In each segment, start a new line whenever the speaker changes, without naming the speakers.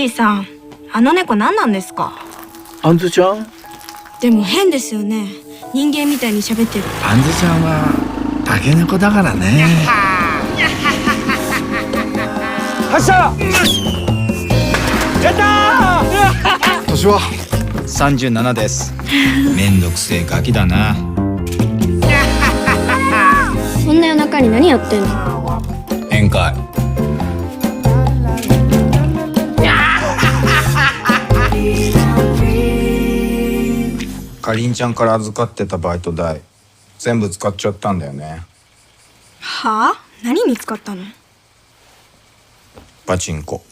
じいさん、あの猫何なんですか？
あんずちゃん？
でも変ですよね。人間みたいに喋ってる。
あんずちゃんはタケノコだからね。発射！やったー！年は
37です。めんどくせえガキだな。
そんな夜中に何やってんの？
宴会。かりんちゃんから預かってたバイト代全部使っちゃったんだよね。
はあ？何に使ったの？
パチンコ。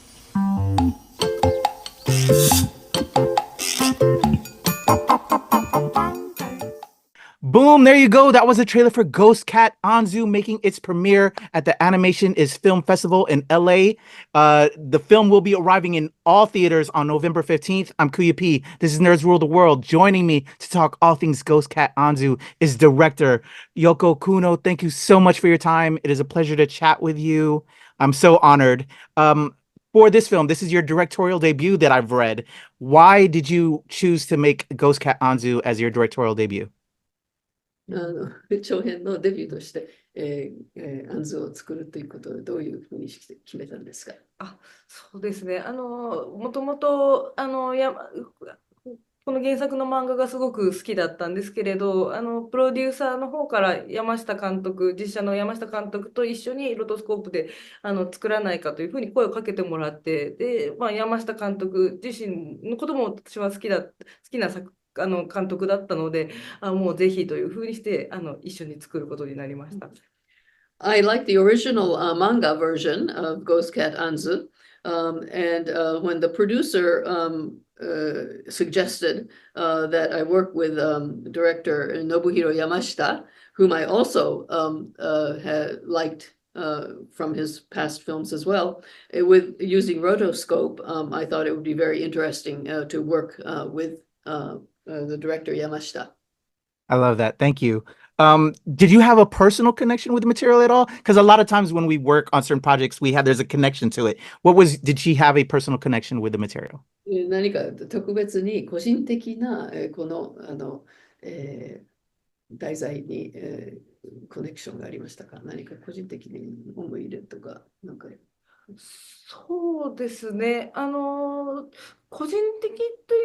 Boom, there you go. That was a trailer for Ghost Cat Anzu making its premiere at the Animation is Film Festival in LA. The film will be arriving in all theaters on November 15th. I'm Kuya P. This is Nerds Rule the World. Joining me to talk all things Ghost Cat Anzu is director Yôko Kuno. Thank you so much for your time. It is a pleasure to chat with you. I'm so honored. For this film, this is your directorial debut that I've read. Why did you choose to make Ghost Cat Anzu as your directorial debut?
長編のデビューとして、アンズを作るということをどういうふうにして決めたんですか？
そうですね。もともとこの原作の漫画がすごく好きだったんですけれど、プロデューサーの方から実写の山下監督と一緒にロトスコープで作らないかというふうに声をかけてもらって、で、山下監督自身のことも私は好きな監督だったので、もうぜひというふうにして一緒に作ることになりました。
I like the original manga version of Ghost Cat Anzu, and when the producer suggested that I work with director Nobuhiro Yamashita, whom I also had liked from his past films as well, with using rotoscope, I thought it would be very interesting to work with the director Yamashita.
I love that. Thank you. Did you have a personal connection with the material at all? Because a lot of times when we work on certain projects, there's a connection to it. Did she have a personal connection with the material?
何か特別に個人的なこの題材にコネクションがありましたか？何か個人的に思い入れとかなんか。
そうですね。個人的という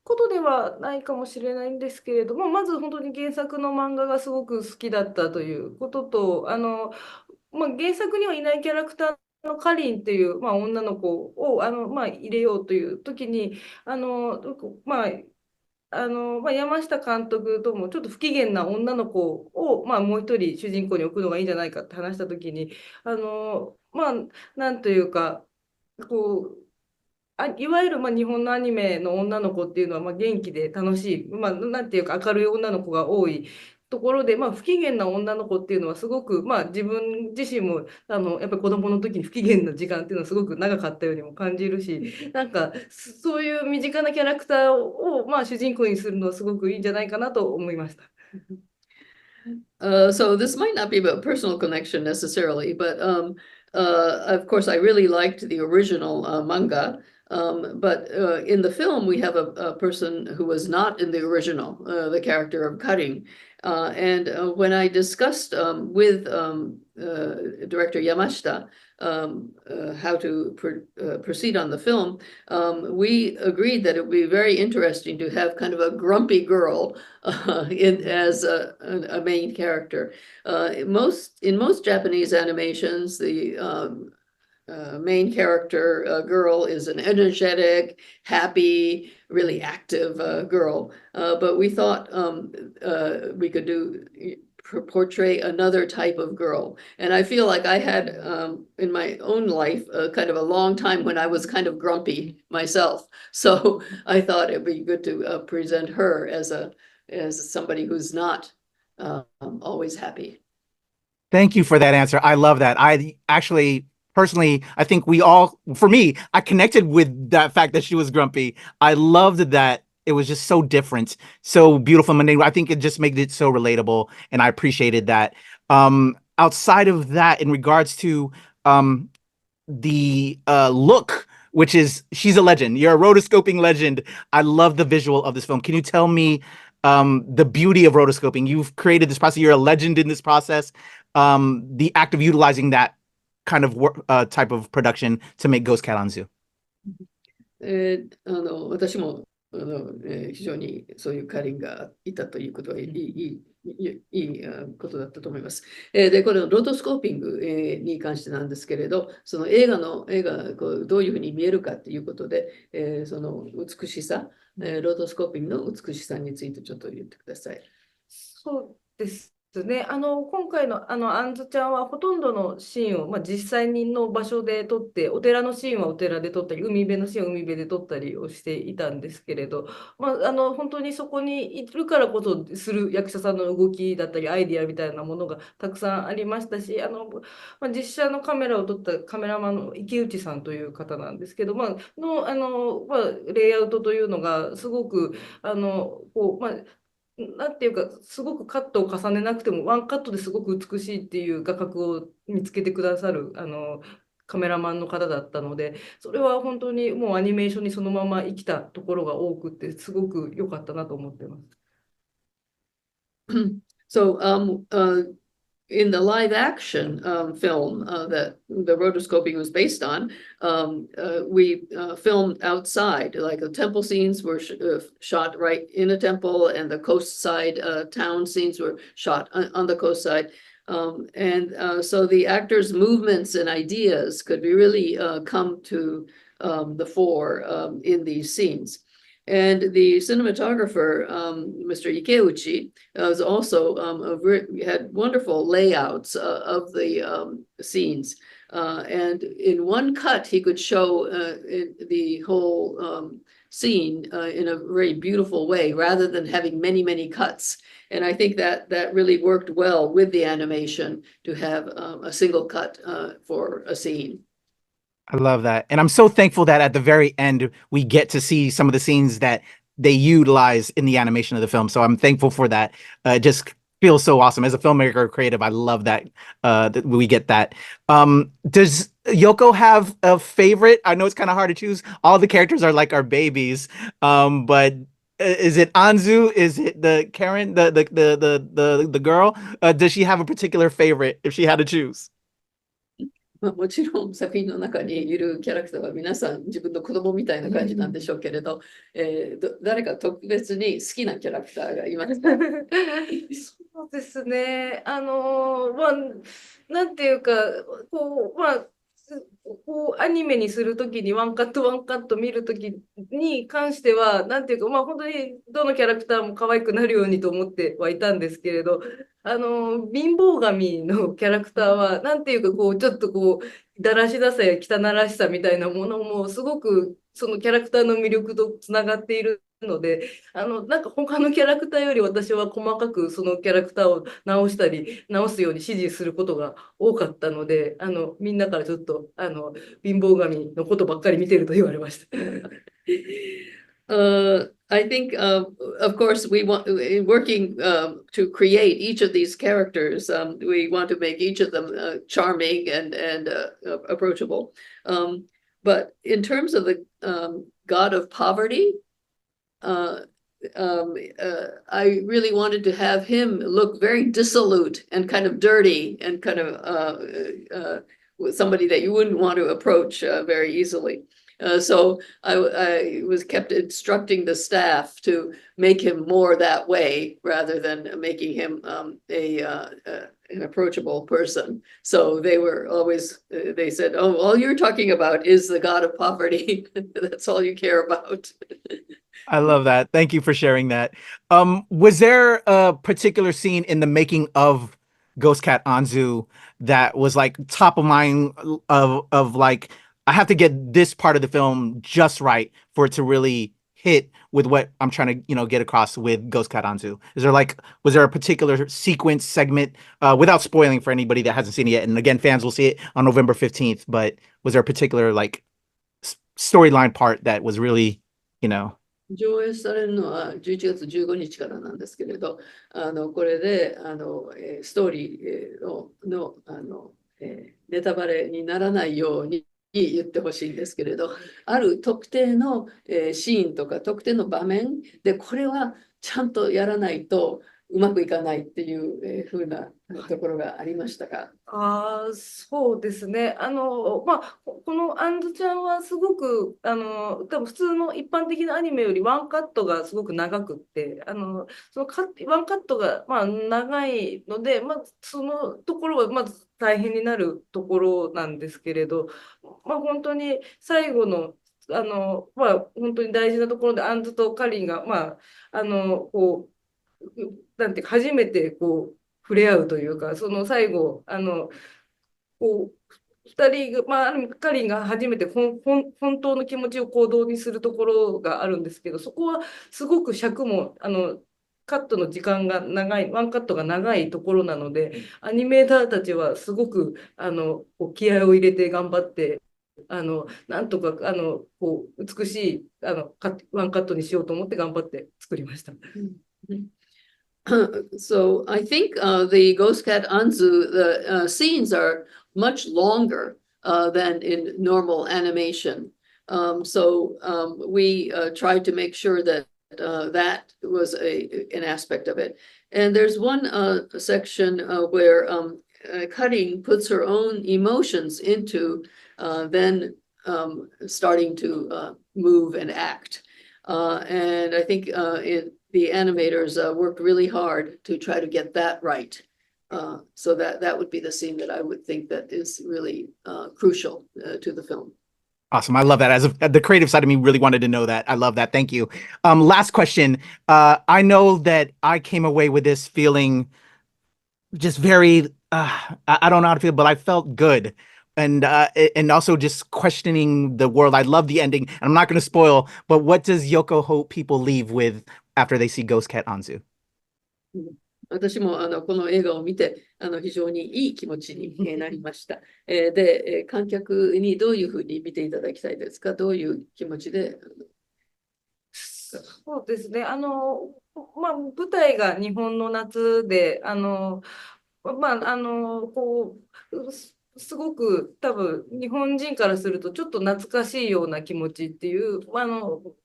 ことではないかもしれないんですけれども、まず本当に原作の漫画がすごく好きだったということと、原作にはいないキャラクターのカリンっていう、女の子を入れようという時に山下監督ともちょっと不機嫌な女の子を、もう一人主人公に置くのがいいんじゃないかって話した時になんというかこういわゆる日本のアニメの女の子っていうのは元気で楽しい、なんていうか明るい女の子が多いところで、不機嫌な女の子っていうのはすごく、自分自身もやっぱり子供の時に不機嫌な時間っていうのはすごく長かったようにも感じるし、なんかそういう身近なキャラクターを、主人公にするのはすごくいいんじゃないかなと思いました。
So this might not be about personal connection necessarily, but of course I really liked the original manga. But in the film, we have a person who was not in the original, the character of Karin. And when I discussed with director Yamashita how to proceed on the film, we agreed that it would be very interesting to have kind of a grumpy girl as a main character. In most Japanese animations, the main character girl is an energetic, happy, really active girl. But we thought we could portray another type of girl. And I feel like I had in my own life kind of a long time when I was kind of grumpy myself. So I thought it'd be good to present her as somebody who's not always happy.
Thank you for that answer. I love that. Personally, I think for me, I connected with that fact that she was grumpy. I loved that it was just so different, so beautiful. And I think it just made it so relatable, and I appreciated that. Outside of that, in regards to the look which is she's a legend. You're a rotoscoping legend. I love the visual of this film. Can you tell me the beauty of rotoscoping? You've created this process. You're a legend in this process. The act of utilizing that kind of type of production to make Ghost Cat Anzu.
私も非常にそういうカリンがいたということはいいことだったと思います。で、これのロトスコーピングに関してなんですけれど、その映画がこうどういうふうに見えるかということで、その美しさ、ロトスコーピングの美しさについてちょっと言ってください。
そうですね。今回のあんずちゃんはほとんどのシーンを、実際の場所で撮って、お寺のシーンはお寺で撮ったり、海辺のシーンは海辺で撮ったりをしていたんですけれど、本当にそこにいるからこそする役者さんの動きだったり、アイディアみたいなものがたくさんありましたし、実写のカメラを撮ったカメラマンの池内さんという方なんですけど、レイアウトというのがすごく、なんていうか、すごくカットを重ねなくても、ワンカットですごく美しいっていう画角を見つけてくださるカメラマンの方だったので、それは本当にもうアニメーションにそのまま生きたところが多くて、すごく良かったなと思ってます。
So, in the live action film that the rotoscoping was based on, we filmed outside, like the temple scenes were shot right in a temple, and the coast side town scenes were shot on the coast side. So the actors' movements and ideas could be really come to the fore in these scenes. And the cinematographer, Mr. Ikeuchi, was also had wonderful layouts of the scenes. And in one cut, he could show the whole scene in a very beautiful way, rather than having many, many cuts. And I think that really worked well with the animation to have a single cut for a scene.
I love that. And I'm so thankful that at the very end, we get to see some of the scenes that they utilize in the animation of the film. So I'm thankful for that. It just feels so awesome. As a filmmaker or creative, I love that, that we get that. Does Yoko have a favorite? I know it's kind of hard to choose. All the characters are like our babies. But is it Anzu? Is it the Karin, the girl? Does she have a particular favorite if she had to choose?
もちろん作品の中にいるキャラクターは皆さん自分の子供みたいな感じなんでしょうけれど、誰か特別に好きなキャラクターがいますか？
そうですね。なんていうか、アニメにするときにワンカットワンカット見るときに関しては、なんていうか、本当にどのキャラクターも可愛くなるようにと思ってはいたんですけれど、貧乏神のキャラクターは、なんていうか、ちょっとだらしださや汚らしさみたいなものも、すごくそのキャラクターの魅力とつながっているので、なんか他のキャラクターより私は細かくそのキャラクターを直したり、直すように指示することが多かったので、みんなからちょっと、貧乏神のことばっかり見てると言われました。
I think, of course, we want working to create each of these characters. We want to make each of them charming and approachable. But in terms of the god of poverty, I really wanted to have him look very dissolute and kind of dirty and kind of somebody that you wouldn't want to approach very easily. So I was kept instructing the staff to make him more that way rather than making him an approachable person. So they were always, they said, oh, all you're talking about is the god of poverty. That's all you care about.
I love that. Thank you for sharing that. Was there a particular scene in the making of Ghost Cat Anzu that was like top of mind of like, I have to get this part of the film just right for it to really hit with what I'm trying to, get across with Ghost Cat Anzu? Was there a particular sequence segment, without spoiling for anybody that hasn't seen it yet? And again, fans will see it on November 15th, but was there a particular like storyline part that was really,
上映されるのは11月15日からなんですけれど、これでストーリーのネタバレにならないように言ってほしいんですけれど、ある特定の、シーンとか特定の場面でこれはちゃんとやらないとうまくいかないっていう、風なところがありましたが。
そうですね。このアンズちゃんはすごく、多分普通の一般的なアニメよりワンカットがすごく長くって、そのワンカットが、長いので、そのところはまず大変になるところなんですけれど、本当に最後の、本当に大事なところで、アンズとカリンが、なんていうか、初めてこう、触れ合うというか、その最後、こう、二人が、カリンが初めて本当の気持ちを行動にするところがあるんですけど、そこはすごく尺も、カットの時間が長い、ワンカットが長いところなので、アニメーターたちはすごく、こう気合を入れて頑張って、なんとか、こう、美しい、ワンカットにしようと思って頑張って作りました。
So I think the Ghost Cat Anzu, the scenes are much longer than in normal animation. We tried to make sure that that was an aspect of it. And there's one section where Karin puts her own emotions into then starting to move and act. And I think the animators worked really hard to try to get that right. So that would be the scene that I would think that is really crucial to the film.
Awesome. I love that. As the creative side of me really wanted to know that. I love that. Thank you. Last question. I know that I came away with this feeling just very, I don't know how to feel, but I felt good. And also just questioning the world. I love the ending. And I'm not going to spoil, but what does Yoko hope people leave with after they see Ghost Cat Anzu?
私もこの映画を見て非常にいい気持ちになりました。で、観客にどういうふうに見ていただきたいですか？どういう気持ちで？
そうですね。舞台が日本の夏で、こう、すごく多分日本人からするとちょっと懐かしいような気持ちっていう、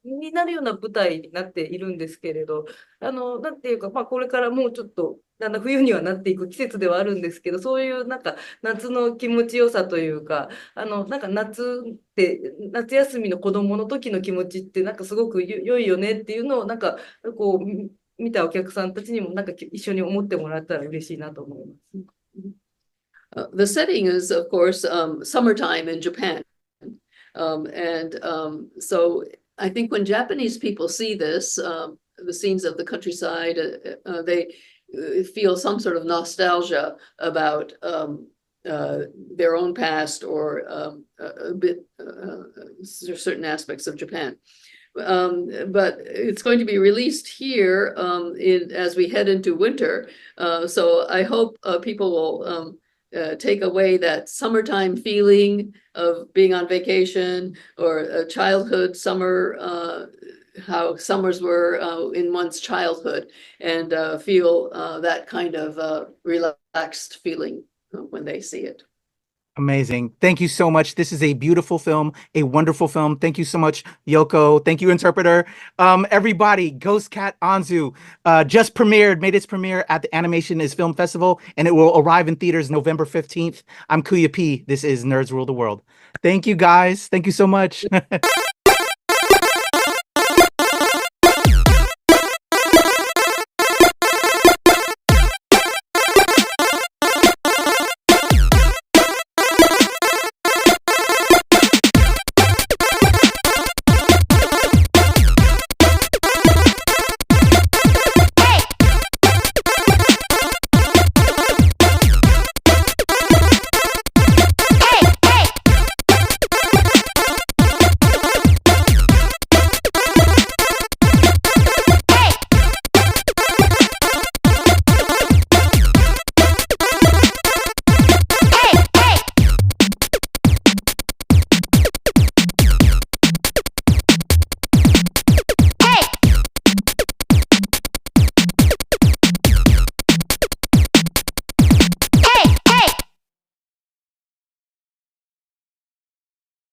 になるような舞台になっているんですけれど、なんていうか、これからもうちょっとだんだん冬にはなっていく季節ではあるんですけど、そういうなんか夏の気持ちよさというか、なんか夏休みの子供の時の気持ちってなんかすごく良いよねっていうのをなんかこう見たお客さんたちにもなんか一緒に思ってもらったら嬉しいなと思います。
The setting is, of course, summertime in Japan. So I think when Japanese people see this, the scenes of the countryside, they feel some sort of nostalgia about their own past or a bit certain aspects of Japan. But it's going to be released here as we head into winter. So I hope people will take away that summertime feeling of being on vacation or a childhood summer, how summers were in one's childhood, and feel that kind of relaxed feeling when they see it.
Amazing. Thank you so much. This is a beautiful film, a wonderful film. Thank you so much, Yoko. Thank you, interpreter. Everybody, Ghost Cat Anzu just premiered, made its premiere at the Animation is Film Festival, and it will arrive in theaters November 15th. I'm Kuya P. This is Nerds Rule the World. Thank you, guys. Thank you so much.